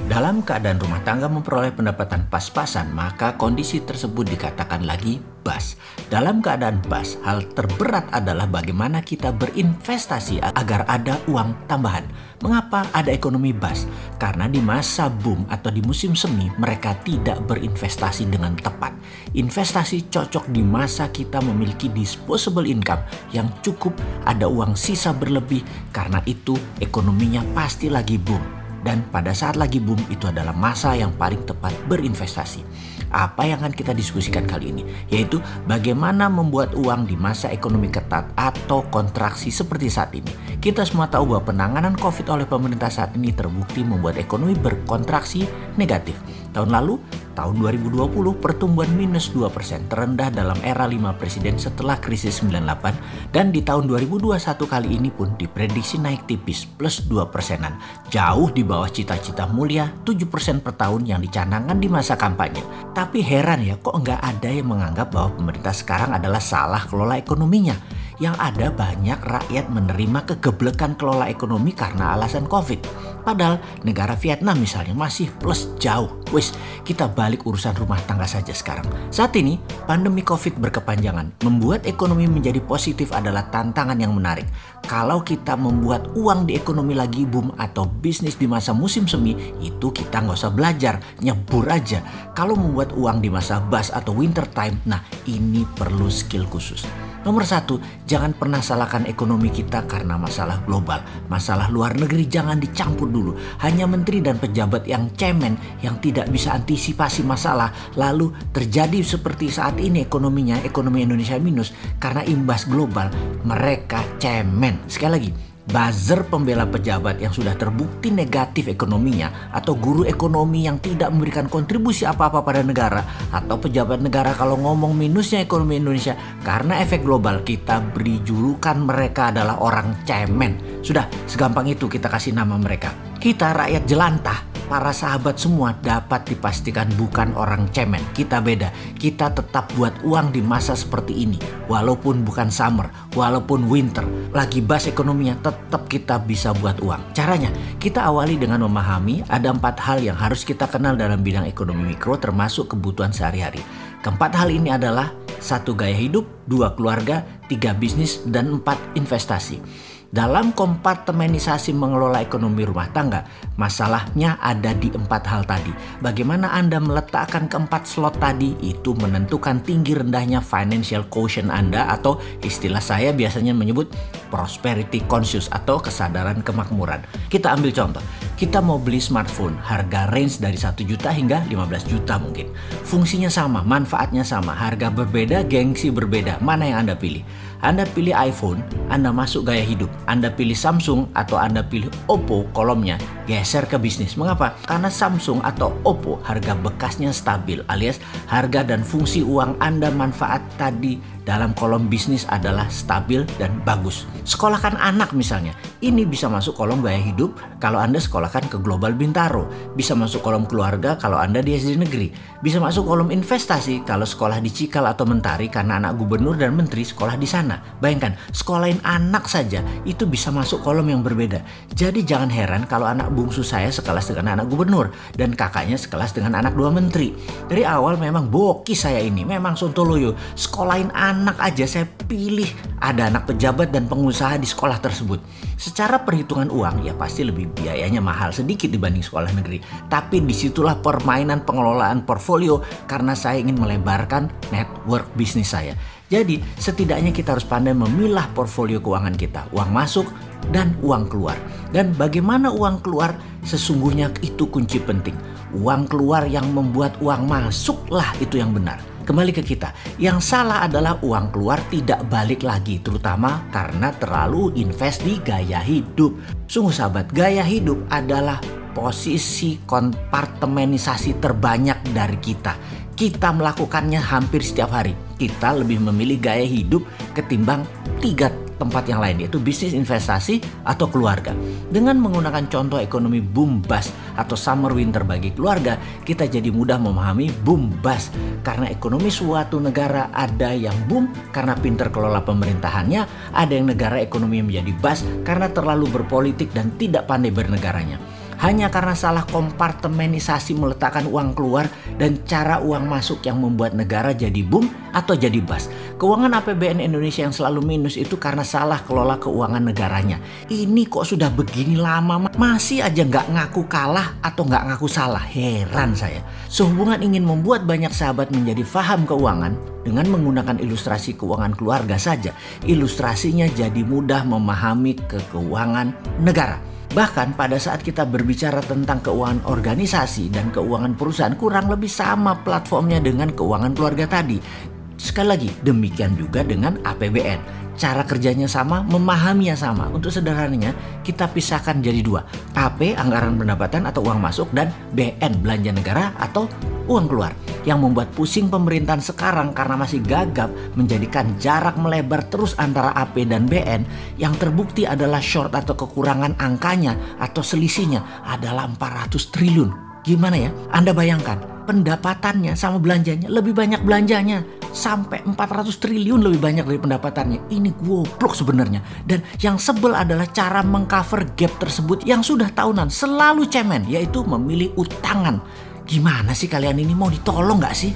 Dalam keadaan rumah tangga memperoleh pendapatan pas-pasan, maka kondisi tersebut dikatakan lagi bust. Dalam keadaan bust, hal terberat adalah bagaimana kita berinvestasi agar ada uang tambahan. Mengapa ada ekonomi bust? Karena di masa boom atau di musim semi, mereka tidak berinvestasi dengan tepat. Investasi cocok di masa kita memiliki disposable income yang cukup, ada uang sisa berlebih, karena itu ekonominya pasti lagi boom. Dan pada saat lagi boom itu adalah masa yang paling tepat berinvestasi. Apa yang akan kita diskusikan kali ini? Yaitu bagaimana membuat uang di masa ekonomi ketat atau kontraksi seperti saat ini. Kita semua tahu bahwa penanganan COVID oleh pemerintah saat ini terbukti membuat ekonomi berkontraksi negatif. Tahun lalu, tahun 2020 pertumbuhan minus 2%, terendah dalam era 5 presiden setelah krisis 98, dan di tahun 2021 kali ini pun diprediksi naik tipis plus 2%-an, jauh di bawah cita-cita mulia 7% per tahun yang dicanangkan di masa kampanye. Tapi heran ya, kok nggak ada yang menganggap bahwa pemerintah sekarang adalah salah kelola ekonominya. Yang ada banyak rakyat menerima kegeblekan kelola ekonomi karena alasan COVID. Padahal negara Vietnam misalnya masih plus jauh. Wis, kita balik urusan rumah tangga saja sekarang. Saat ini, pandemi COVID berkepanjangan. Membuat ekonomi menjadi positif adalah tantangan yang menarik. Kalau kita membuat uang di ekonomi lagi boom atau bisnis di masa musim semi, itu kita nggak usah belajar, nyebur aja. Kalau membuat uang di masa bust atau winter time, nah ini perlu skill khusus. Nomor 1, jangan pernah salahkan ekonomi kita karena masalah global. Masalah luar negeri jangan dicampur dulu. Hanya menteri dan pejabat yang cemen, yang tidak bisa antisipasi masalah, lalu terjadi seperti saat ini ekonomi Indonesia minus karena imbas global. Mereka cemen. Sekali lagi, buzzer pembela pejabat yang sudah terbukti negatif ekonominya, atau guru ekonomi yang tidak memberikan kontribusi apa-apa pada negara, atau pejabat negara kalau ngomong minusnya ekonomi Indonesia karena efek global, kita beri julukan mereka adalah orang cemen. Sudah, segampang itu kita kasih nama mereka. Kita rakyat jelantah, para sahabat semua dapat dipastikan bukan orang cemen. Kita beda, kita tetap buat uang di masa seperti ini. Walaupun bukan summer, walaupun winter, lagi bust ekonominya, tetap kita bisa buat uang. Caranya, kita awali dengan memahami ada 4 hal yang harus kita kenal dalam bidang ekonomi mikro termasuk kebutuhan sehari-hari. Keempat hal ini adalah 1 gaya hidup, 2 keluarga, 3 bisnis, dan 4 investasi. Dalam kompartemenisasi mengelola ekonomi rumah tangga, masalahnya ada di 4 hal tadi. Bagaimana Anda meletakkan keempat slot tadi, itu menentukan tinggi rendahnya financial quotient Anda, atau istilah saya biasanya menyebut prosperity conscious atau kesadaran kemakmuran. Kita ambil contoh, kita mau beli smartphone, harga range dari 1 juta hingga 15 juta mungkin. Fungsinya sama, manfaatnya sama, harga berbeda, gengsi berbeda. Mana yang Anda pilih? Anda pilih iPhone, Anda masuk gaya hidup. Anda pilih Samsung atau Anda pilih Oppo, kolomnya geser ke bisnis. Mengapa? Karena Samsung atau Oppo harga bekasnya stabil, alias harga dan fungsi uang Anda manfaat tadi dalam kolom bisnis adalah stabil dan bagus. Sekolahkan anak misalnya, ini bisa masuk kolom gaya hidup kalau Anda sekolahkan ke Global Bintaro. Bisa masuk kolom keluarga kalau Anda di SD negeri. Bisa masuk kolom investasi kalau sekolah di Cikal atau Mentari karena anak gubernur dan menteri sekolah di sana. Bayangkan, sekolahin anak saja itu bisa masuk kolom yang berbeda. Jadi jangan heran kalau anak bungsu saya sekelas dengan anak gubernur dan kakaknya sekelas dengan anak 2 menteri. Dari awal memang boki saya ini, memang sontoloyo. Sekolahin anak aja saya pilih ada anak pejabat dan pengusaha di sekolah tersebut. Secara perhitungan uang ya pasti lebih biayanya mahal sedikit dibanding sekolah negeri. Tapi disitulah permainan pengelolaan portfolio karena saya ingin melebarkan network bisnis saya. Jadi setidaknya kita harus pandai memilah portfolio keuangan kita. Uang masuk dan uang keluar. Dan bagaimana uang keluar sesungguhnya itu kunci penting. Uang keluar yang membuat uang masuklah itu yang benar. Kembali ke kita, yang salah adalah uang keluar tidak balik lagi, terutama karena terlalu invest di gaya hidup. Sungguh sahabat, gaya hidup adalah posisi kompartemenisasi terbanyak dari kita. Kita melakukannya hampir setiap hari. Kita lebih memilih gaya hidup ketimbang 3 tempat yang lain, yaitu bisnis, investasi, atau keluarga. Dengan menggunakan contoh ekonomi boom bust atau summer winter bagi keluarga, kita jadi mudah memahami boom bust. Karena ekonomi suatu negara ada yang boom karena pinter kelola pemerintahannya, ada yang negara ekonomi menjadi bust karena terlalu berpolitik dan tidak pandai bernegaranya. hanya karena salah kompartemenisasi meletakkan uang keluar dan cara uang masuk yang membuat negara jadi boom atau jadi bust. Keuangan APBN Indonesia yang selalu minus itu karena salah kelola keuangan negaranya. Ini kok sudah begini lama masih aja nggak ngaku kalah atau nggak ngaku salah. Heran saya. Sehubungan ingin membuat banyak sahabat menjadi paham keuangan dengan menggunakan ilustrasi keuangan keluarga saja, ilustrasinya jadi mudah memahami keuangan negara. Bahkan pada saat kita berbicara tentang keuangan organisasi dan keuangan perusahaan, kurang lebih sama platformnya dengan keuangan keluarga tadi. Sekali lagi, demikian juga dengan APBN. Cara kerjanya sama, memahaminya sama. Untuk sederhananya, kita pisahkan jadi dua. AP, anggaran pendapatan atau uang masuk, dan BN, belanja negara atau uang keluar. Yang membuat pusing pemerintahan sekarang karena masih gagap menjadikan jarak melebar terus antara AP dan BN, yang terbukti adalah short atau kekurangan angkanya atau selisihnya adalah 400 triliun. Gimana ya? Anda bayangkan, pendapatannya sama belanjanya lebih banyak belanjanya. Sampai 400 triliun lebih banyak dari pendapatannya. Ini goblok sebenarnya. Dan yang sebel adalah cara mengcover gap tersebut yang sudah tahunan selalu cemen, yaitu memilih utangan. Gimana sih kalian ini, mau ditolong gak sih?